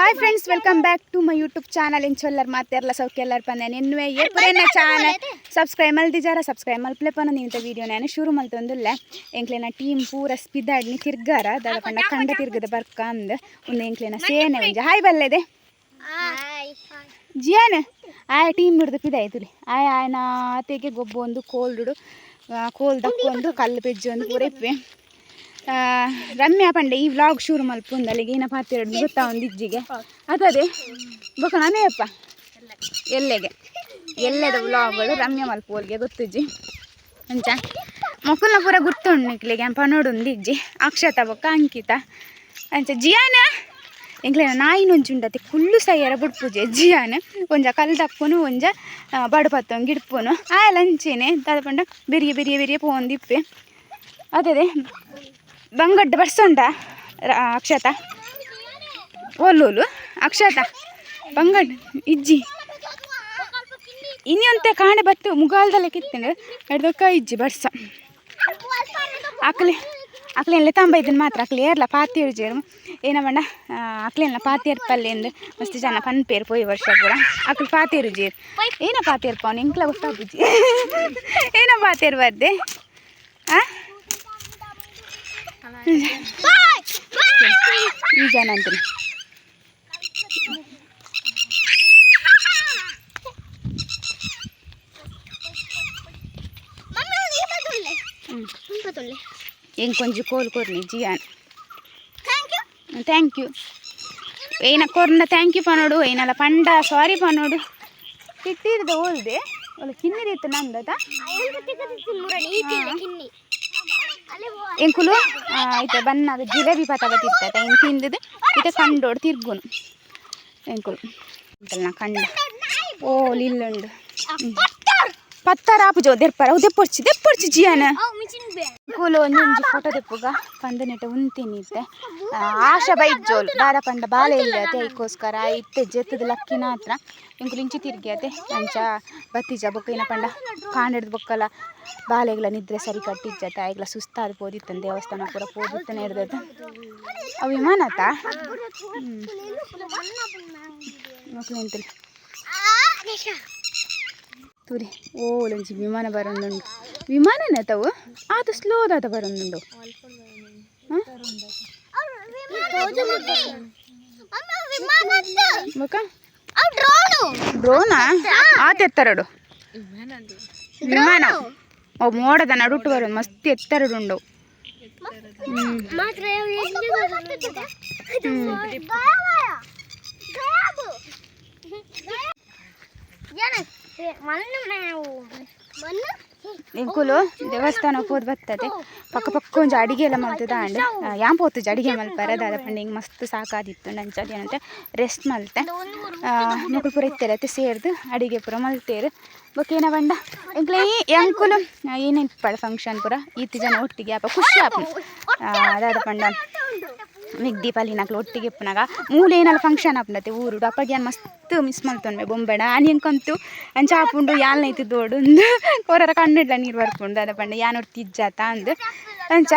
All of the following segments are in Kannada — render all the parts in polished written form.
Hi friends, welcome back to my YouTube channel. ಇಂಚೊಲ್ಲರ್ ಮಾತೆರ್ಲ ಸೌಖ್ಯಲ್ಲರ್ ಪಂದೆ ಎನ್ನುವೆ ಎಪ್ಪುರೆನ್ನ ಚಾನಲ್ ಸಬ್ಸ್ಕ್ರೈಬ್ ಮಲ್ದಿಜಾರ ಸಬ್ಸ್ಕ್ರೈಬ್ ಮಲ್ಪಲೆ ಪನ ನೀಂತ ವೀಡಿಯೋ ನಾನು ಶುರು ಮಲ್ತೊಂದುಲ್ಲೆ ಎಂಕ್ಲೆನ ಟೀಮ್ ಪೂರ ಸ್ಪಿದಾಡ್ನಿ ತಿರ್ಗಾರ ದಾದ ಪಂಡ ಕಂಡ ತಿರ್ಗದ ಬರ್ಕ ಅಂದ್ ಒಂದು ಎಂಕ್ಲೆನ ಸೇನೆ ಒಂಜ ಹಾಯ್ ಬಲ್ಲೆದೆ ಜಿಯಾನ್ ಆಯ ಟೀಮ್ ಬಿಡ್ದು ಪಿದಾಯ್ತು ರೀ ಆಯನ ಆತೆಗೆ ಗೊಬ್ಬ ಒಂದು ಕೋಲ್ಡು ಕೋಲ್ ದಕ್ಕೊಂದು ಕಲ್ಲು ಪೆಜ್ಜಿ ಒಂದು ಪೂರ ಇಪ್ಪೆ ರಮ್ಯಾ ಪಂಡೆ ಈ ವ್ಲಾಗ್ ಶುರು ಮಲ್ಪುಂದು ಅಲ್ಲಿಗೆ ಏನ ಪಾತಿರೋದು ಗೊತ್ತಾ ಒಂದು ಇಜ್ಜಿಗೆ ಅದೇ ಬೊಕ ನಾನೇಪ್ಪ ಎಲ್ಲೆದ ವ್ಲಾಗ್ಗಳು ರಮ್ಯಾ ಮಲ್ಪೋಲ್ಗೆ ಗೊತ್ತಿಜ್ಜಿ ಅಂಚ ಮಕ್ಕಳನ್ನ ಪೂರ ಗುರ್ತುಂಡು ನಿಕ್ಲಿಗೆ ಅಂಪ ನೋಡುಂದು ಇಜ್ಜಿ ಅಕ್ಷತಾ ಬೊಕ್ಕ ಅಂಕಿತ ಅಂಚ ಜಿಯಾನ ಎಂಕ್ಲೆನ ನಾಯಿನ ಒಂಜುಂಡತೆ ಕುಲ್ಲು ಸೈಯರ ಬುಡ್ಪುಜೆ ಜಿಯಾನ್ ಒಂಜ ಕಲ್ಲು ತಪ್ಪುನು ಒಂಜ ಬಡುಪತ್ತೊಂದು ಗಿಡ್ಪುನು ಆಯಲ ಅಂಚೇನೆ ದಾದ ಪಂಡ ಬೆರಿಯ ಪೋಂದಿಪ್ಪೆ ಅದೇ ಬಂಗಡ್ಡ ಬರ್ಸೊಂಡ ಅಕ್ಷತಾ ಓಲ್ಲೋಲು ಅಕ್ಷತಾ ಬಂಗಡ್ ಇಜ್ಜಿ ಇನ್ನೊಂತೆ ಕಾಣೆ ಬತ್ತು ಮುಗಾಲ್ದಲ್ಲ ಕಿತ್ತಂಡು ಹಿಡ್ದೊಕ್ಕ ಇಜ್ಜಿ ಬರ್ಸ ಅಕ್ಲೆಲ್ಲ ತಂಬ ಇದನ್ನು ಮಾತ್ರ ಅಕ್ಲೆ ಏರ್ಲ ಪಾತಿ ಹಿಡ್ಜೇರು ಏನ ಬಣ್ಣ ಅಕ್ಲೆಲ್ಲ ಪಾತಿಯರ್ ಪಲ್ಲೆಂದು ಮಸ್ತ್ ಜನ ಪನ್ಪೇರು ಪೋಯಿ ವರ್ಷ ಪೂರ ಅಕ್ಲು ಪಾತಿಯರು ಜೇರು ಏನ ಪಾತಿಯರ್ ಪವನ್ ಎಂಕ್ಲ ಗೊತ್ತಾಗ್ಬಿಜ್ಜಿ ಏನ ಪಾತಿಯರ್ ಬರ್ದೆ ಈ ಜನ ಅಂತೀನಿ ఇంకొంచెం కోలుకోరు జియాన్ థ్యాంక్ యూ ఏನ ಕೊರ್ನ ಥ್ಯಾಂಕ್ ಯು ಪನೋಡು ಏನಲ್ಲ ಪಂಡ ಸಾರಿ ಪನೋಡು ತಿಟ್ಟಿರ್ದು ಓಲ್ದೆ ಒಳ್ಳೆ ಕಿನ್ನಿರಿತ್ತು ನಂದದ ಎಂಕುಲು ಆಯ್ತು ಬನ್ನಾಗ ಜಿಲೇಬಿ ಪತಾವ ತಿರ್ತೈತೆ ಹಿಂಗೆ ತಿಂದದು ಇದು ಕಂಡೋಡು ತಿರ್ಗುನು ಎಂಕುಲು ನಾ ಕಂಡ ಓಲ್ ಇಲ್ಲುಂಡು ಪತ್ತಾರ ಆಪುಜೋ ದೆಪ್ಪರ ದೆಪ್ಪೊಡ್ಚಿ ಜಿಯಾನ ಕೂಲು ಒಂಜಿ ಫೋಟೋ ದೆಪ್ಪುಗ ಪಂದ ನೆಟ ಉಂತಿನಿತ್ತೆ ಆಶಾ ಬೈಜ್ಜೋಲು ದಾದ ಪಂಡ ಬಾಲೆ ಇಲ್ಲತೆ ಐಕೋಸ್ಕರ ಇತ್ತೆ ಜೆತ್ತದ ಲಕ್ಕಿನ ಹತ್ರ ಇಂಕುಲು ಇಂಚಿ ತಿರ್ಗ್ಯಾತೆ ಅಂಚ ಬತ್ತಿಜ ಬೊಕ್ಕ ಏನ ಪಂಡ ಕಾಂಡಿಡ್ದು ಬೊಕ್ಕಲ ಬಾಲೆಗ್ಲ ನಿದ್ರೆ ಸರಿ ಕಟ್ಟಿಜ್ಜತೆ ಆಯ್ಗ್ಲ ಸುಸ್ತಾದ ಪೋದಿತ್ತಂದು ದೇವಸ್ಥಾನ ಪೂರ ಪೋದಿತ್ತನೆ ಹಿಡ್ದದ ಅವು ವಿಮಾನತ ಮಕ್ಳು ಎಂತಲಿ ತುರಿ ಓಲೊಂಜಿ ವಿಮಾನ ಬರೋದುಂಡು ವಿಮಾನನೇ ತಾವು ಅದು ಸ್ಲೋದಾದ ಬರೋದುಂಡು ಡ್ರೋನಾ ಆತ ಎತ್ತರಡು ವಿಮಾನ ಅವು ಮೋಡದ ನಡುಟ್ಟು ಬರೋದು ಮಸ್ತ್ ಎತ್ತರಡುಂಡು ಎಂಕುಲು ದೇವಸ್ಥಾನ ಹೋದ್ ಬರ್ತದೆ ಪಕ್ಕ ಒಂಜಿ ಅಡಿಗೆ ಎಲ್ಲ ಮಲ್ತದ ಅಂಡ್ ಯಾನ್ ಪೋತುಜಿ ಅಡಿಗೆ ಮಲ್ಪರ ದಾದ ಪಂಡ ಹಿಂಗೆ ಮಸ್ತ್ ಸಾಕಾದಿತ್ತು ನಂಚದ ಏನಂತೆ ರೆಸ್ಟ್ ಮಲ್ತೆ ನಕುಲು ಪೂರ ಇತ್ತೆರತ್ತೆ ಸೇರ್ದು ಅಡಿಗೆ ಪೂರ ಮಲ್ತೇರು ಬೊಕ್ಕೇನ ಬಂಡ ಎಂಕ್ಲೆ ಎಂಕುಲು ಏನಿಪ್ಪಳ ಫಂಕ್ಷನ್ ಪೂರ ಈತಿ ಜನ ಒಟ್ಟಿಗೆ ಅಪ್ಪ ಖುಷಿ ಆಪು ದಾದ ಪಂಡ ಮಿಗ್ದಿ ಪಲ್ಲಿನಕ್ಲು ಒಟ್ಟಿಗೆ ಇಪ್ಪನಾಗ ಮೂಲೆ ಏನಲ್ಲ ಫಂಕ್ಷನ್ ಆಪುಂಡತೆ ಊರುಡು ಅಪ್ಪಗೆ ಏನು ಮಸ್ತ್ ಮಿಸ್ ಮಲ್ತೊಂಡೆ ಬೊಂಬೆಡ ಆನಿಯಂಕಂತು ಅಂಚ ಆಪುಂಡು ಯಾಲ್ನೈತಿ ದೋಡುಂದು ಕೊರರ ಕಣ್ಣಿಡ್ಲ ನೀರು ಬರ್ಪುಂಡು ದಾದ ಪಂಡ ಯಾನೋಡು ತಿಜ್ಜಾತ ಅಂದು ಅಂಚ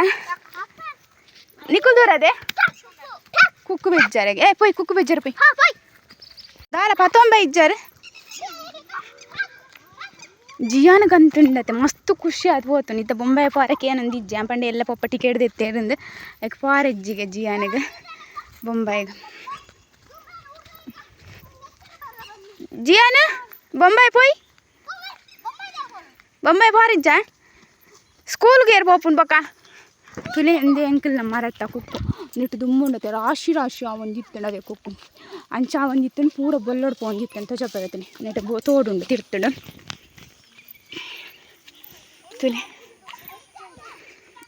ನಿಕುಲ್ ದೂರದೆ ಕುಕ್ಕು ಬೆಜ್ಜಾರೆಗೆ ಪೋಯ್ ಕುಕ್ಕು ಬೆಜ್ಜಾರ ಪೋಯ್ ದಾರ ಪತೊಂಬ ಇಜ್ಜಾರ ಜಿಯಾನಗಂತುಂಡತೆ ಮಸ್ತ್ ಖುಷಿ ಆಯ್ತು ಹೋತು ಇತ್ತ ಬೊಂಬಾಯಿ ಪಾರಕ್ಕೆ ಏನೊಂದು ಇಜ್ಜೆ ಪಂಡೆ ಎಲ್ಲ ಪಪ್ಪ ಟಿಕೆಟ್ ತೆತ್ತೇರಿಂದು ಯಾಕೆ ಪಾರಜ್ಜಿಗೆ ಜಿಯಾನಿಗೆ ಬೊಂಬಾಯಿಗೆ ಜಿಯಾನ ಬೊಂಬಾಯಿ ಪೋಯ್ ಬೊಂಬಾಯಿ ಪಾರಿಜ್ಜ ಸ್ಕೂಲ್ಗೆ ಏರ್ ಪೋಪುನ್ ಬೊಕ್ಕ ತುಲೆ ಎಂದೇ ಎಂಕಲ್ ನಮ್ಮ ಮರತ್ತ ಕುಕ್ಕು ನೆಟ್ಟು ದುಮ್ಮುಂಡತೆ ರಾಶಿ ಅವೊಂದಿತ್ತು ಅದೇ ಕುಕ್ಕು ಅಂಚ ಅವೊಂದಿತ್ತು ಪೂರ ಬೊಲ್ಲೋಡು ಪೋಂದಿತ್ತು ಅಂತ ಚಪ್ಪರತೀನಿ ನೆಟ್ಟು ತೋಡುಂಡು ತಿರ್ತುಡು ತುಲೆ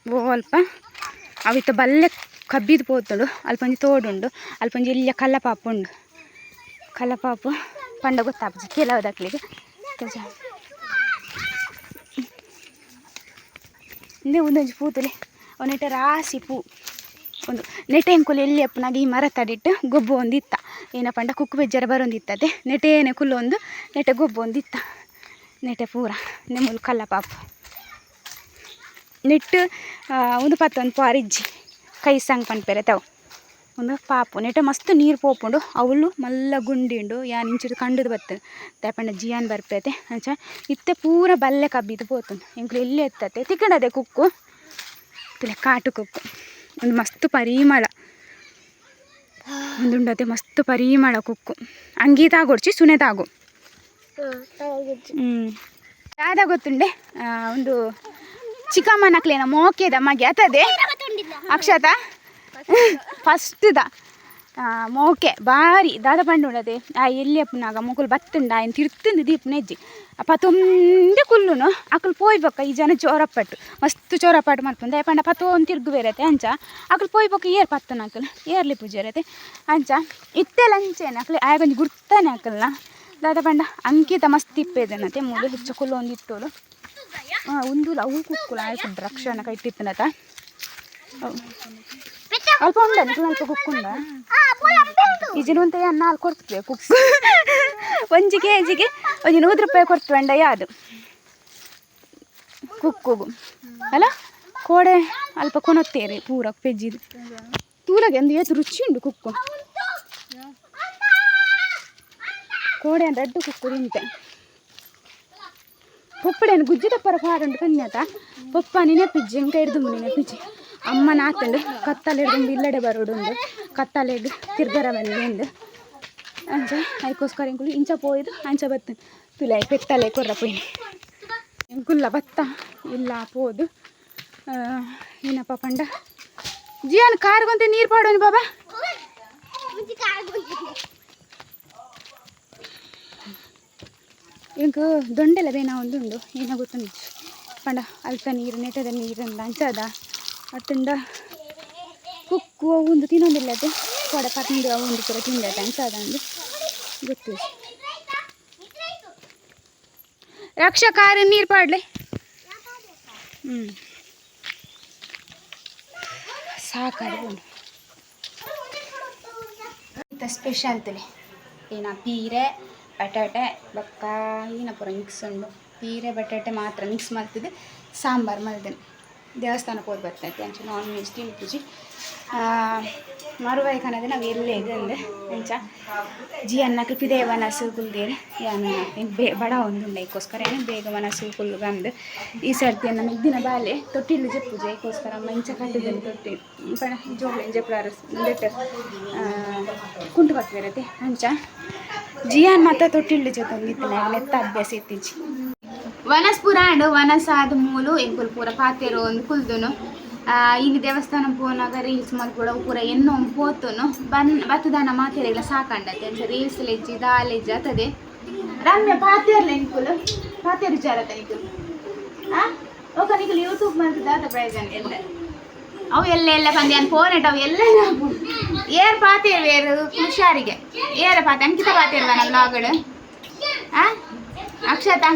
ಓ ಅಲ್ಪ ಅವಿತ್ತ ಬಲ್ಲೆ ಕಬ್ಬಿದು ಪೋತುಂಡು ಅಲ್ಪಂಜಿ ತೋಡುಂಡು ಅಲ್ಪಂಜಿ ಇಲ್ಲಿಯ ಕಲ್ಲಪಾಪು ಕಲ್ಲಪಾಪು ಪಂಡ ಗೊತ್ತಾಪುಜಿ ಕೆಲವುದಕ್ಲಿಗೆ ಇಂದೇ ಒಂದೊಂಜಿ ಪೂತುಲೆ ನೆಟ ರಾಸಿ ಪೂ ಒಂದು ನೆಟೆ ಎಂಕುಲು ಎಲ್ಲಿ ಅಪ್ಪನಾಗ ಈ ಮರ ತಡಿಟ್ಟು ಗೊಬ್ಬು ಒಂದಿತ್ತ ಏನ ಪಂಡ ಕುಕ್ಕು ಬೆಜ್ಜರ ಬರೋಂದಿತ್ತದೆ ನೆಟೇನೆ ಕುಲ್ಲು ಒಂದು ನೆಟೆ ಗೊಬ್ಬು ಒಂದಿತ್ತ ನೆಟೆ ಪೂರ ನೆಮ್ಮಲು ಕಲ್ಲಪಾಪು ನೆಟ್ಟು ಒಂದು ಪತ್ತೊಂದು ಪಾರಿಜ್ಜಿ ಕೈ ಸಂಗ್ ಪನ್ಪೆರೆ ತಾವು ಒಂದು ಪಾಪು ನೆಟ ಮಸ್ತ್ ನೀರು ಪೋಪುಂಡು ಅವಳು ಮಲ್ಲ ಗುಂಡಿಂಡು ಯಾನ್ ಇಂಚಿಡು ಕಂಡುದು ಬರ್ತದೆ ತಪಂಡ ಜಿಯಾನ್ ಬರ್ಪೈತೆ ಅಂಚ ಇತ್ತೆ ಪೂರ ಬಲ್ಲೆ ಕಬ್ಬಿದು ಪೋತುಂಡು ಎಂಕ್ಲು ಎಲ್ಲಿ ಎತ್ತತೆ ತಿಕ್ಕಂಡದೆ ಕುಕ್ಕು ತಿಲೆ ಕಾಟು ಕುಕ್ಕು ಒಂದು ಮಸ್ತ್ ಪರಿಮಳ ಒಂದುಂಡತೆ ಮಸ್ತ್ ಪರಿಮಳ ಕುಕ್ಕು ಅಂಗಿ ತಾಗೊಡ್ಚಿ ಸುನೆ ತಾಗು ಯಾವ್ದ ಗೊತ್ತುಂಡೆ ಒಂದು ಚಿಕ್ಕಮ್ಮನಕ್ಲೇನ ಮೋಕೆದ ಮಗೆ ಅತದೆ ಅಕ್ಷತಾ ಫಸ್ಟ್ದ ಮೋಕೆ ಬಾರಿ ದಾದ ಪಂಡು ಉಂಡದೆ ಎಲ್ಲಿ ಅಪ್ಪನಾಗ ಮೊಕುಲು ಬತ್ತುಂಡ ಆಯ್ನ ತಿರ್ತಂದು ದೀಪ ನೆಜ್ಜಿ ಅಪ್ಪ ತುಂಡೆ ಕುಲ್ಲುನು ಅಕ್ಕಲು ಪೋಯ್ಬೊಕ್ಕ ಈ ಜನ ಚೋರಪಟ್ಟು ಮಸ್ತ್ ಚೋರಪಾಟು ಮಾಡ್ಕೊಂಡು ಪಂಡ ಪತ್ತು ಒಂದು ತಿರ್ಗು ಬೇರೈತೆ ಅಂಚ ಅಕ್ಕಲು ಪೋಯ್ಬೊಕ್ಕ ಏರ್ ಪತ್ತನ ಅಕ್ಕಲು ಏರ್ಲಿ ಪೂಜೆ ಇರತ್ತೆ ಅಂಚ ಇತ್ತೆ ಲಂಚೇನ ಅಕ್ಕಲು ಆಗೊಂದು ಗುರ್ತಾನೆ ಅಕ್ಕಲ್ನ ದಾದ ಪಂಡ ಅಂಕಿತ ಮಸ್ತ್ ಇಪ್ಪೇದನತೆ ಮೂಲು ಹೆಚ್ಚು ಕುಲ್ಲು ಒಂದು ಇಟ್ಟೋಳು ಉಂದುಲ ಅವು ಕುಕ್ಕುಲ ಆಯ್ಕೊಂಡು ರಕ್ಷಣ ಕಟ್ಟಿತ್ತನತ ಅಲ್ಪ ಉಂಡ ಅಲ್ಪ ಕುಕ್ಕುಂಡ ಈಜಿನ ಒಂದು ನಾಲ್ಕು ಕೊಡ್ತೇವೆ ಕುಕ್ಕು 1 kgಗೆ ಒಂದು 100 ರೂಪಾಯಿ ಕೊಡ್ತೇವಂಡ ಯಾವುದು ಕುಕ್ಕುಗು ಅಲ್ಲ ಕೋಡೆ ಅಲ್ಪ ಕೊನೊತ್ತೇರಿ ಪೂರ ಪೆಜ್ಜಿದು ತೂಲಗೆ ಒಂದು ಏತು ರುಚಿ ಉಂಡು ಕುಕ್ಕು ಕೋಡೆ ಅಂತ ಅಡ್ಡು ಕುಕ್ಕು ತಿಂತೆ ಪೊಪ್ಪಡೇನು ಗುಜ್ಜಿ ತಪ್ಪರ ಪಾಡುಂಡು ಕನ್ಯಾತ ಪೊಪ್ಪ ನೆನಪಿಜ್ಜಿ ಎಂಕ ಹಿಡ್ದು ನೆನಪಿಜ್ಜಿ ಅಮ್ಮ ನಾತಂಡು ಕತ್ತಲೆ ಹಿಡ್ದು ಇಲ್ಲಡೆ ಬರೋಡುಂಡು ಕತ್ತಲೆ ಹಿಡ್ದು ತಿರ್ಗರವಲ್ಲಿ ಎಂದು ಅಂಚ ಅದಕ್ಕೋಸ್ಕರ ಎಂಕುಲು ಇಂಚ ಪೋಯ್ದು ಅಂಚ ಬತ್ತನು ತುಲೆ ಪೆತ್ತಲೆ ಕೊರ್ರ ಪೋಯ್ನಿ ಎಂಕುಲ್ಲ ಬತ್ತ ಇಲ್ಲ ಪೋದು ಏನಪ್ಪ ಪಂಡ ಜಿಯಾನ್ ಕಾರ್ಗೊಂತೆ ನೀರು ಪಾಡೋನು ಬಾಬಾ ಇಂಕ ದೊಂಡೆಲ್ಲ ಬೇನ ಒಂದುಂಡು ಏನ ಗೊತ್ತುಂಟು ಪಂಡ ಅಲ್ಪ ನೀರು ನೆಟದ ನೀರಿಂದ ಅಂಚದ ಅತ್ತಂಡ ಕುಕ್ಕು ಒಂದು ತಿನ್ನೊಂದಿಲ್ಲ ಅದು ಕೊಡ ಪತ್ತಂದು ಒಂದು ಪೂರ ತಿಂದೈತೆ ಅಂಚದ ಅಂದು ಗೊತ್ತು ರಕ್ಷಾ ಕಾರು ನೀರು ಪಾಡ್ಲೆ ಸಾಕಾರಿ ಉಂಡು ಇಂಥ ಸ್ಪೆಷಲ್ ತುಲೆ ಏನ ಪೀರೆ ಬಟಾಟೆ ಬೊಕ್ಕ ಏನ ಪೂರ ಮಿಕ್ಸ್ ಉಂಡು ಪೀರೆ ಬಟಾಟೆ ಮಾತ್ರ ಮಿಕ್ಸ್ ಮಾಡ್ತಿದ್ದು ಸಾಂಬಾರು ಮಲ್ದನು ದೇವಸ್ಥಾನಕ್ಕೆ ಹೋಗಿ ಬರ್ತೈತೆ ಅಂಚೆ ನಾನ್ ವೆಜ್ ತಿಂಪುಜಿ ಮರುವಾಯಿ ಕನದೆ ನಾವು ಎಲ್ಲೇ ಇದೆ ಅಂದೆ ಅಂಚ ಜಿ ಅನ್ನಕ್ಕೆ ಪಿದೆ ಮನಸ್ಸು ಕುಲ್ದೇರಿ ಯಾನು ಬಡ ಒಂದುಂಡೆ ಇದಕ್ಕೋಸ್ಕರ ಏನು ಬೇಗ ಮನಸ್ಸು ಕುಲ್ಲು ಗಂದು ಈ ಸರ್ತಿ ನಮ್ಮ ಇದ್ದಿನ ಬಾಲೆ ತೊಟ್ಟಿಲು ಜಪ್ಪುಜೆ ಇದಕ್ಕೋಸ್ಕರ ಅಮ್ಮ ಇಂಚ ಕಟ್ಟಿದ್ದೇನೆ ತೊಟ್ಟಿ ಪಣ ಜೋಗ್ಲೆ ಜಪ್ಪಲಾರ ಬೆಟ್ಟ ಕುಂಟು ಬರ್ತಿರತ್ತೆ ಅಂಚ ಜಿಯಾನ್ ಮಾತ್ರ ತೊಟ್ಟಿಲು ಜೊತೆ ಇತ್ತಿನ ನೆತ್ತ ಅಭ್ಯಾಸ ಇತ್ತೀಚಿ ವನಸ್ ಪೂರ ಅಂಡು ವನಸ್ ಆದ ಮೂಲು ಎಂಕುಲು ಪೂರ ಪಾತೆರು ಒಂದು ಕುಲ್ದುನು ಇಲ್ಲಿ ದೇವಸ್ಥಾನ ಪೋನಾಗ ರೀಲ್ಸ್ ಮಲ್ಪುಡ ಪೂರ ಎನ್ನೋ ಪೋತುನು ಬತ್ತದಾನ ಮಾತೆರೆಲ್ಲ ಸಾಕಂಡತ್ತೆ ಅಂಚ ರೀಲ್ಸ್ ಲೆಜ್ಜಿ ದಾಲೆಜ್ಜಿ ಅತದೆ ರಮ್ಯ ಪಾತೆರ್ಲ ಎಂಕುಲು ಪಾತೆರು ಜಾರತ ನಿಕುಲು ಓಕ ನಿಕುಲು ಯೂಟ್ಯೂಬ್ ಮಾಡ್ತದ ಅದ ಪ್ರಯೋಜನ ಎಲ್ಲ ಅವು ಎಲ್ಲ ಬಂದು ಏನು ಫೋನ್ ಇಟ್ಟು ಅವು ಎಲ್ಲ ಏರ್ ಪಾತೇರು ಬೇರು ಹುಷಾರಿಗೆ ಏರ ಪಾತೆ ಅಂಕಿತ ಪಾತೇರು ನನ್ನ ಬ್ಲಾಗಡು ಅಕ್ಷತಾ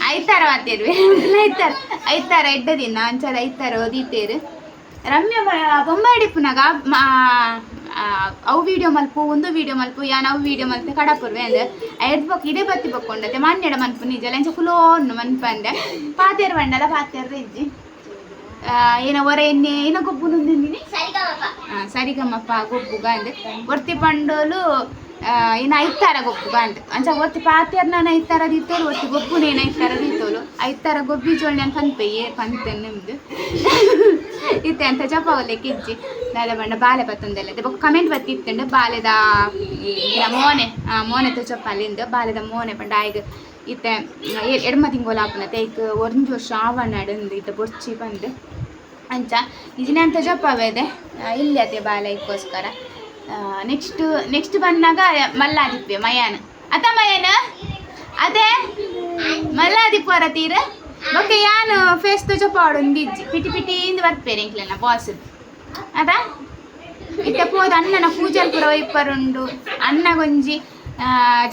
ಐತಾರ ಮಾತೇರು ಐತಾರ ಎಡ್ಡದಿನ ಅಂಚದ ಐತಾರ ಓದಿತ್ತೇರು ರಮ್ಯ ಬೊಂಬಾಡಿಪ್ಪುನಾಗ ಅವು ವೀಡಿಯೋ ಮಲ್ಪು ಒಂದು ವೀಡಿಯೋ ಮಲ್ಪು ಯಾನ್ ಅವು ವೀಡಿಯೋ ಮಲ್ಪೆ ಕಡಪುರ್ವೆ ಅಂದ್ರೆ ಎಡ್ಬೇಕು ಇಡೇ ಬತ್ತಿ ಬಕ್ಕೊಂಡತೆ ಮನ್ನೆಡ ಮನ್ಪು ನಿಜ ಎಂಚ ಫುಲೋನ್ನು ಮನ್ಪ ಅಂದೆ ಪಾತೇರು ಬಂಡಲ ಪಾತೇರು ಇಜ್ಜಿ ಏನ ಹೊರ ಎಣ್ಣೆ ಏನ ಗೊಬ್ಬು ನಂದಿನಿ ಸರಿಗಮ್ಮಪ್ಪ ಗೊಬ್ಬುಗ ಅಂದೆ ಒರ್ತಿ ಪಂಡೋಲು ಏನ ಐತಾರ ಗೊಬ್ಬುಗ ಅಂತ ಅಂಚ ಒರ್ತಿ ಪಾತ್ಯರ್ನ ಐತಾರದ ಇತ್ತೋಲು ಒರ್ತಿ ಗೊಬ್ಬುನೇನ ಐತಾರದ ಇತ್ತೋಲು ಐತಾರ ಗೊಬ್ಬಿ ಜೋಳ್ನೆ ಅಂತ ಪನ್ಪೆ ಪಂತೆ ನಿಮ್ದು ಇತ್ತೆ ಅಂತ ಜಪಾವಲೆ ಕೆಜ್ಜಿ ನಾಳೆ ಬಂಡ ಬಾಲೆ ಪತ್ತೊಂದೆಲ್ಲ ಬೊಕ್ಕ ಕಮೆಂಟ್ ಬತ್ತಿತ್ತಂಡು ಬಾಲೆದ ಮೋನೆ ತುಚಪ್ಪಲ್ಲಿಂದು ಬಾಲೆದ ಮೋನೆ ಪಂಡ ಆಯ್ಗ ಇತ್ತೆ ಎಡ್ಮ ತಿಂಗೋಲ ಆಪುನತೆ ಐಕ್ 1 ವರ್ಷ ಆವಣ್ಣಡು ಇತ್ತೆ ಬೊರ್ಚಿ ಬಂದು ಅಂಚ ಇಜಿನ ಅಂತ ಜಪ್ಪವೇದೆ ಇಲ್ಲಿ ಅದೇ ಬಾಲ ಇದಕ್ಕೋಸ್ಕರ ನೆಕ್ಸ್ಟ್ ಬಂದಾಗ ಮಲ್ಲಾದಿಪ್ಪೆ ಮಯಾನ ಅತ ಮಯಾನ ಅದೇ ಮಲ್ಲಾದಿಪ್ಪರ ತೀರ ಬೊಕ್ಕ ಯಾನು ಫೇಸ್ ತು ಜಪ್ಪಾಡು ಒಂದಿಜ್ಜಿ ಪಿಟಿ ಪಿಟಿಂದ ಬರ್ಪೇರೆ ಇಂಕ್ಲೆನ ಬಾಸ್ ಅದ ಇತ್ತೆ ಪೋದು ಅಣ್ಣನ ಪೂಜಲ್ ಪುರ ಒಯ್ಪರುಂಡು ಅಣ್ಣಗೊಂಜಿ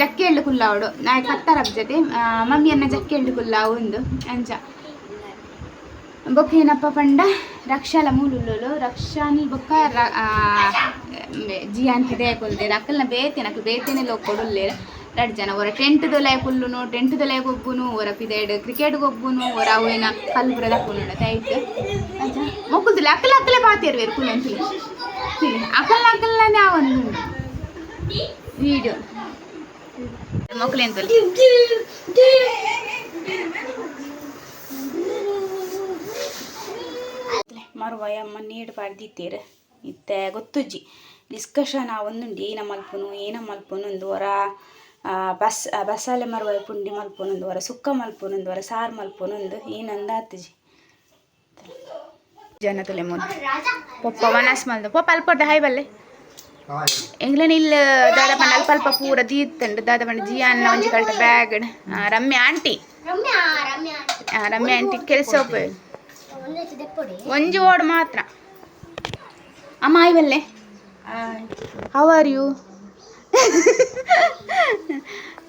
ಜಕ್ಕೆಳ್ಳು ಕುಲ್ಲಾವಡು ನಾ ಕತ್ತರ ಜೊತೆ ಮಮ್ಮಿಯನ್ನ ಜಕ್ಕೆಳ್ಳು ಕುಲ್ಲಾವು ಒಂದು ಅಂಚ ಬೊಕ್ಕ ಏನಪ್ಪ ಪಂಡ ರಕ್ಷಾಲ ಮೂಲುಲ್ಲು ರಕ್ಷಾನಿ ಬೊಕ್ಕ ಜಿಯಾನ್ ಹಿದೆ ಕೊಲ್ದೇರು ಅಕ್ಕಲ್ನ ಬೇತೇನೆ ಲೋಕ್ ಕೊಡುಲ್ಲೇರು 2 ಜನ ಒರ ಟೆಂಟ್ ದೊಲೆ ಕುಲ್ಲುನು ಟೆಂಟ್ ದೊಲೆ ಗೊಬ್ಬುನು ಒರ ಪಿದೆಡ್ ಕ್ರಿಕೆಟ್ ಗೊಬ್ಬುನು ಒರ ಅವೇನ ಕಲ್ಪುರ ದಪ್ಪುನು ಆಯ್ತು ಅಂಚ ಮೊಕ್ಕುಲ್ದಿಲ್ಲ ಅಕ್ಕಲೆ ಪಾತೇರ್ವೇರು ಕುಲ್ಲಂತಿಲ್ಲ అక్కలనే అవన్నీ వీడియో మొక్కలేంత ಮರುವಯಮ್ಮ ನೀಡು ಪಡೆದಿದ್ದೀರ ಇತ್ತೆ ಗೊತ್ತುಜ್ಜಿ ಡಿಸ್ಕಷನ್ ಒಂದುಂಡು ಏನ ಮಲ್ಪುನು ಒಂದು ವರ ಬಸ್ಸಾಲೆ ಮರುವಾಯ ಪುಂಡಿ ಮಲ್ಪುನೊಂದು ವರ ಸುಕ್ಕ ಮಲ್ಪುನೊಂದು ವರ ಸಾರು ಮಲ್ಪುನೊಂದು ಏನಂದ ಆತಜಿ ಜನ ತುಲೆ ಮುಂದೆ ಪೊಪ್ಪ ವನಸ್ ಮಲ್ದು ಪೊಪ್ಪ ಅಲ್ಪಡ್ಡ ಹಾಯ್ ಬಲ್ಲೆ ಎಂಗ್ಲೇನ್ ಇಲ್ಲ ದಾದ ಪಂಡ ಅಲ್ಪ ಪೂರ ದೀತ್ತಂಡು ದಾದ ಪಂಡ ಜಿ ಅನ್ನ ಒಂಜಿ ಕಲ್ಟ bag Ramya aunty Ramya aunty ಕೆಲಸ ಹೋಗ್ಬೋದು ಒಂಜಿ ಓಡು ಮಾತ್ರ ಅಮ್ಮ ಹಾಯ್ ಬಲ್ಲೆ ಹೌ ಆರ್ ಯು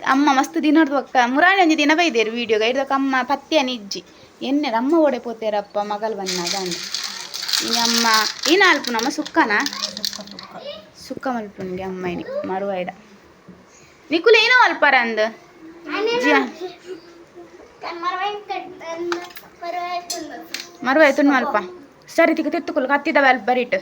ಅಮ್ಮ ಮಸ್ತ್ ದಿನದ ಪಕ್ಕ ಮುರಾಣಿ ಒಂಜಿ ದಿನ ಬೈದೇರು ವೀಡಿಯೋಗ ಇಡ್ದಕ್ಕ ಅಮ್ಮ ಪತ್ಯನ ಇಜ್ಜಿ ಎನ್ನೆ ಅಮ್ಮ ಓಡೆ ಪೋತೇರಪ್ಪ ಮಗಲ್ ಬನ್ನಾಗ ಅಂದ ಇನ್ನು ಅಮ್ಮ ಏನ ಅಲ್ಪುನಮ್ಮ ಸುಕ್ಕನ ಸುಕ್ಕ ಮಲ್ಪುನಿಗೆ ಅಮ್ಮ ಇನಿ ಮರುವಾಯ್ದ ನಿಕುಲ ಏನೋ ಅಲ್ಪಾರ ಅಂದ ಮರುವಾಯ್ ತುಣ್ಣು ಅಲ್ಪ ಸರಿ ತಿಕ್ಕ ತಿತ್ತುಕೊಲ್ ಕತ್ತಿದವ ಅಲ್ಪ ಬರೀಟ್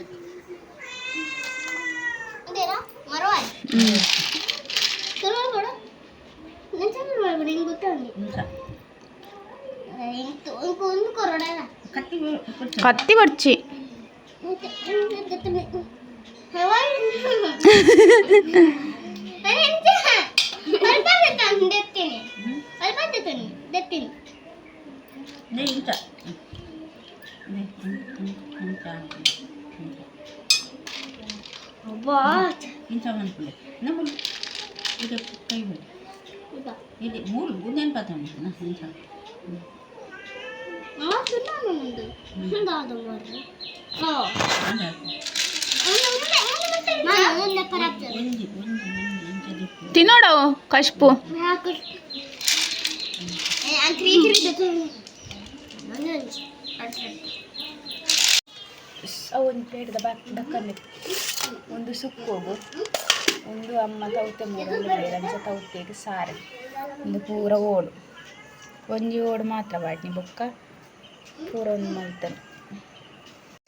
కత్తి వచ్చి ఇది మూడు గుండెని పతండి ತಿನ್ನೋಡು ಕಶ್ಪು ಒಂದು ಪ್ಲೇಟ್ ದಕ್ಕಂದು ಒಂದು ಸುಕ್ಕೋಗು ಒಂದು ಅಮ್ಮ ತೌತೆ ಮೂರು ಅಂಚ ತೌತೆಗೆ ಸಾರು ಒಂದು ಪೂರ ಓಡು ಒಂಜಿ ಓಡು ಮಾತ್ರ ಬಾಟ್ನಿ ಬೊಕ್ಕ ಪೂರ ಒಂದು ಮಲ್ತನು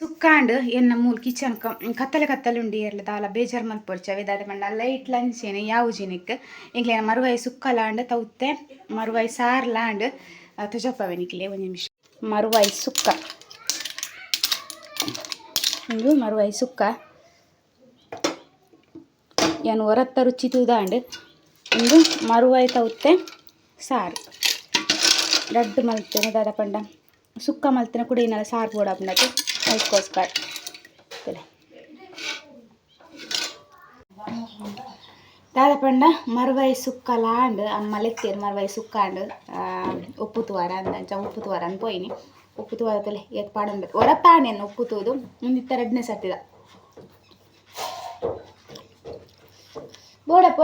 ಸುಕ್ಕಾಂಡು ಎನ್ನ ಮೂಲ ಕಿಚನ್ ಕತ್ತಲೆ ಉಂಡಿ ಇರಲಿ ದಾಲ ಬೇಜಾರು ಮಲ್ಪೊಡ್ಚವೆ ದಾದ ಪಂಡ ಲೈಟ್ ಲಂಚೇನೆ ಯಾವ ಜಿನಿಕ್ ಎಂಕ್ಲೇನ ಮರುವಾಯಿ ಸುಕ್ಕಲಾಂಡ್ ತೌತೆ ಮರುವಾಯಿ ಸಾರ್ಲಾಂಡ್ ತುಜಪ್ಪವೆ ನಿಕ್ಲೆ ಒಂದು ನಿಮಿಷ ಮರುವಾಯಿ ಸುಕ್ಕ ಒಂದು ಮರುವಾಯಿ ಸುಕ್ಕ ಏನು ಹೊರತ್ತ ರುಚಿ ತೂದಾಂಡ್ ಒಂದು ಮರುವಾಯಿ ತೌತೆ ಸಾರು ರಡ್ಡು ಮಲ್ತೇನೆ ದಾದ ಪಂಡ ಸುಕ್ಕ ಮಲ್ತೇನೆ ಕೂಡ ಇನ್ನೆಲ್ಲ ಸಾರು ಬೋಡ ಪಂಡಕ್ಕೆ ಅದಕ್ಕೋಸ್ಕರ ದಾದ ಪಂಡ ಮರುವಾಯಿ ಸುಕ್ಕಲಾಂಡ್ ಅಮ್ಮ ಲೆತ್ತೇರು ಮರುವಾಯಿ ಸುಕ್ಕಾಂಡ್ ಉಪ್ಪು ತುವಾರ ಅಂದಂಚ ಉಪ್ಪು ತುವಾರ ಅಂತ ಪೋಯಿನಿ ಉಪ್ಪು ತುವಾರ ತಲೆ ಎತ್ ಪಾಡನ್ಬೇಕು ಹೊರತಾಣೆಯನ್ನು ಉಪ್ಪು ತೂದು ಮುಂದಿತ್ತ ಎರಡನೇ ಸತ್ತಿದ ಬೋಡಪ್ಪ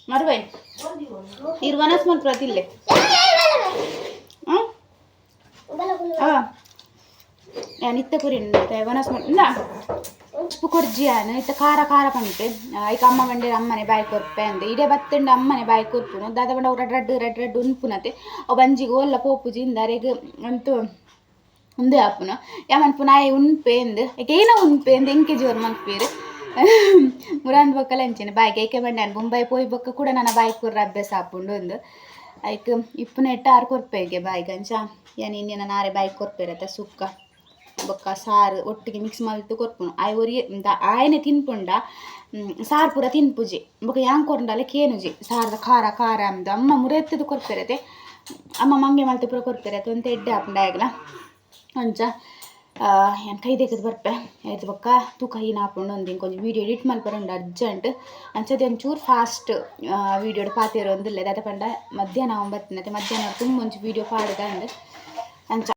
ಮರುವಾಯಿ ಇರು ವನಸ್ ಮಲ್ಪುರ ತಿಲ್ಲೆ ನಿತ್ತ ಕುರಿ ವನಸ್ ಇಲ್ಲ ಉಪ್ಪು ಕೊರ್ಜಿಯಾನ ಇತ್ತ ಖಾರ ಖಾರ ಪಂಟೆ ಐಕ ಅಮ್ಮ ಬಂಡೆ ಅಮ್ಮನೆ ಬಾಯಿ ಕೊರ್ಪೆ ಅಂದೆ ಇಡೇ ಬತ್ತಂಡು ಅಮ್ಮನೆ ಬಾಯಿ ಕೊರ್ಪುನು ದಾದ ಬಂಡ ರಡ್ಡು ಉನ್ಪುನತೆ ಅವು ಬಂಜಿಗೆ ಒಲ್ಲ ಪೋಪುಜಿಂದ ಅರೆಗೆ ಅಂತೂ ಉಂದೆ ಆಪುನ ಯಾಮನ್ಪುನ ಆಯ್ ಉನ್ಪೆ ಅಂದು ಐಕೆ ಏನೋ ಉನ್ಪೆ ಅಂದು ಎಂಕೆ ಜೋರು ಮಲ್ಪೇರು ಮುರಾಂದ್ ಬೊಕ್ಕಲ ಅಂಚೆನೆ ಬಾಯಿಗೆ ಐಕೆ ಬಂಡೆ ಮುಂಬೈ ಪೋಯ್ ಬೊಕ್ಕ ಕೂಡ ನನ್ನ ಬಾಯಿ ಕೊರ್ರ ಅಭ್ಯಾಸ ಆಪುಂಡು ಒಂದು ಐಕ್ ಇಪ್ಪುನ ಎಟ್ಟ ಆರು ಕೊರ್ಪೆಗೆ ಬಾಯಿಗೆ ಅಂಚ ಏನು ಇನ್ನೇನ ನಾರೆ ಬಾಯಿ ಕೊರ್ಪೆರತ್ತೆ ಸುಕ್ಕ ಬೊಕ್ಕ ಸಾರು ಒಟ್ಟಿಗೆ ಮಿಕ್ಸ್ ಮಲ್ತು ಕೊರ್ಪುನು ಆಯ್ ಒರಿ ಆಯನೆ ತಿನ್ಪುಂಡ ಸಾರು ಪೂರ ತಿನ್ಪುಜಿ ಬೊಕ್ಕ ಯಾಂಗ್ ಕೊರ್ಂಡಲೆ ಕೇನುಜಿ ಸಾರದ ಖಾರ ಖಾರ ಅಂದು ಅಮ್ಮ ಮುರೆತ್ತದು ಕೊರ್ಪೆರತೆ ಅಮ್ಮ ಮಂಗೆ ಮಲ್ತು ಪೂರ ಕೊರ್ಪೆರತ್ತೆ ಒಂದು ಎಡ್ಡೆ ಆಪುಂಡ ಆಗಲ ಅಂಚ ಏನು ಕೈ ತೆಗೆದು ಬರ್ಪೆ ಆಯ್ತು ಬೊಕ್ಕ ತೂಕ ಹೀನ ಹಾಕೊಂಡು ಒಂದು ಕೊಂಚ ವೀಡಿಯೋ ಎಡಿಟ್ ಮಲ್ಪರುಂಡು ಅರ್ಜೆಂಟ್ ಅಂಚದೆ ಒಂಚೂರು ಫಾಸ್ಟ್ ವೀಡಿಯೋಡು ಪಾತಿರೋ ಒಂದಿಲ್ಲ ದಾದ ಪಂಡ ಮಧ್ಯಾಹ್ನ 9 ಮಧ್ಯಾಹ್ನ ತುಂಬ ಒಂಚೂರು ವೀಡಿಯೋ ಪಾಡ್ದ ಅಂಚ